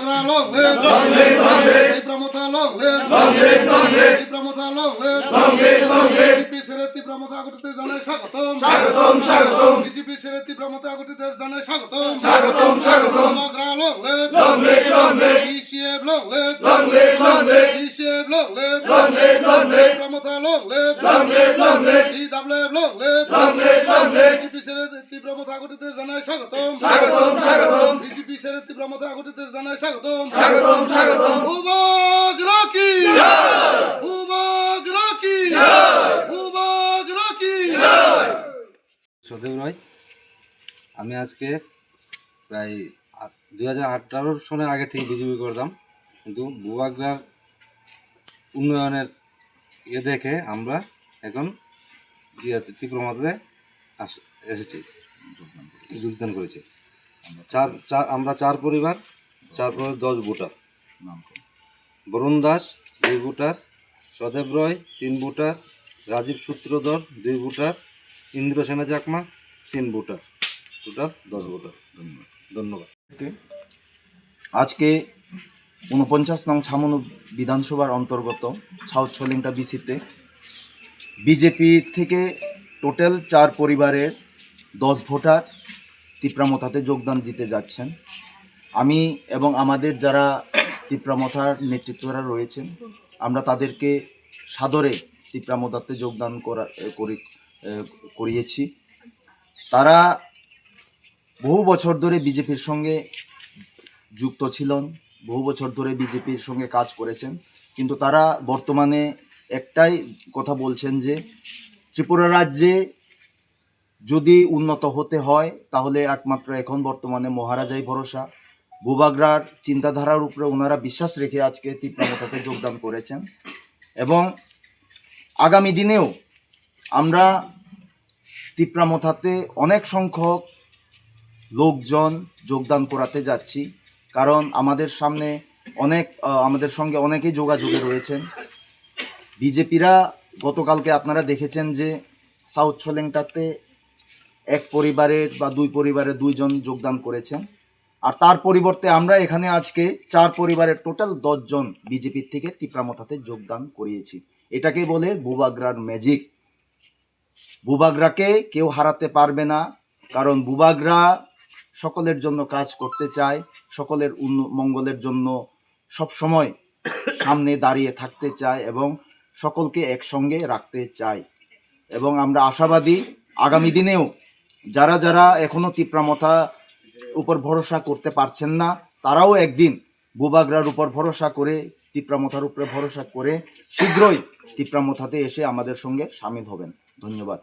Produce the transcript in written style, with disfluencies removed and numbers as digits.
Bubagra long live, long live, long live. Tipramotha long live, long live, long live. Tipramotha long live, long live, long live. BJP সেরে Tipramotha আগতদের জানাই স্বাগতম, স্বাগতম, স্বাগতম। BJP সেরে Tipramotha আগতদের জানাই স্বাগতম, স্বাগতম, স্বাগতম। Bubagra long live, long live, long live. DCF long live, long live, long live. DCF long live, long live, long live. Tipramotha long live, long live, long live. DWF long live, long live, long live. BJP সেরে Tipramotha আগতদের জানাই স্বাগতম, স্বাগতম, স্বাগতম। BJP সেরে Tipramotha আগতদের জানাই স্বাগতম, স্বাগতম, স্বাগতম। Bubagra কি জয়, Bubagra কি জয়, Bubagra কি জয়। সদেব রায়, আমি আজকে প্রায় 2018 সালের আগে থেকে বিজেপি করতাম, কিন্তু বুবাগ্রার উন্নয়নের দেখে আমরা এখন তীব্রমাত্রাতে এসেছি, যোগদান করেছি। আমরা চার পরিবার 10 ভোটার। বরুণ দাস 2 ভোটার, সদেব রয় 3 ভোটার, রাজীব সূত্রধর 2 voter, Indrasena Chakma 3 voter, total 10 voter. ধন্যবাদ। আজকে 49 নং ছামনু বিধানসভার অন্তর্গত সাউথ ছলিংটা বিসিতে বিজেপি থেকে টোটাল 4 পরিবারের 10 ভোটার তীব্রামথাতে যোগদান দিতে যাচ্ছেন। আমি এবং আমাদের যারা তীব্রামথার নেতৃত্বরা রয়েছেন, আমরা তাদেরকে সাদরে তীব্রামথাতে যোগদান করিয়েছি। তারা বহু বছর ধরে বিজেপির সঙ্গে যুক্ত ছিলেন, বহু বছর ধরে বিজেপির সঙ্গে কাজ করেছেন, কিন্তু তারা বর্তমানে একটাই কথা বলছেন যে ত্রিপুরা রাজ্যে যদি উন্নত হতে হয় তাহলে একমাত্র এখন বর্তমানে মহারাজাই ভরসা। বুবাগ্রার চিন্তাধারার উপরে ওনারা বিশ্বাস রেখে আজকে তীব্রামথাতে যোগদান করেছেন এবং আগামী দিনেও আমরা তীব্রামথাতে অনেক সংখ্যক লোকজন যোগদান করাতে যাচ্ছি, কারণ আমাদের সঙ্গে অনেকেই যোগাযোগে রয়েছেন। বিজেপিরা গতকালকে আপনারা দেখেছেন যে সাউথ ছলেংটাতে 1 পরিবারের বা 2 পরিবারের 2 জন যোগদান করেছেন, আর তার পরিবর্তে আমরা এখানে আজকে 4 পরিবারের টোটাল 10 জন বিজেপির থেকে তীব্রামথাতে যোগদান করিয়েছি। এটাকে বলে বুবাগ্রার ম্যাজিক। বুবাগ্রাকে কেউ হারাতে পারবে না, কারণ বুবাগ্রা সকলের জন্য কাজ করতে চায়, সকলের মঙ্গলের জন্য সব সময় সামনে দাঁড়িয়ে থাকতে চায় এবং সকলকে একসঙ্গে রাখতে চায়। এবং আমরা আশাবাদী আগামী দিনেও যারা যারা এখনও তীব্রামথা উপর ভরসা করতে পারছেন না, তারাও একদিন বুবাগ্রার উপর ভরসা করে, তীব্রামথার উপরে ভরসা করে শীঘ্রই তীব্রামথাতে এসে আমাদের সঙ্গে সামিল হবেন। ধন্যবাদ।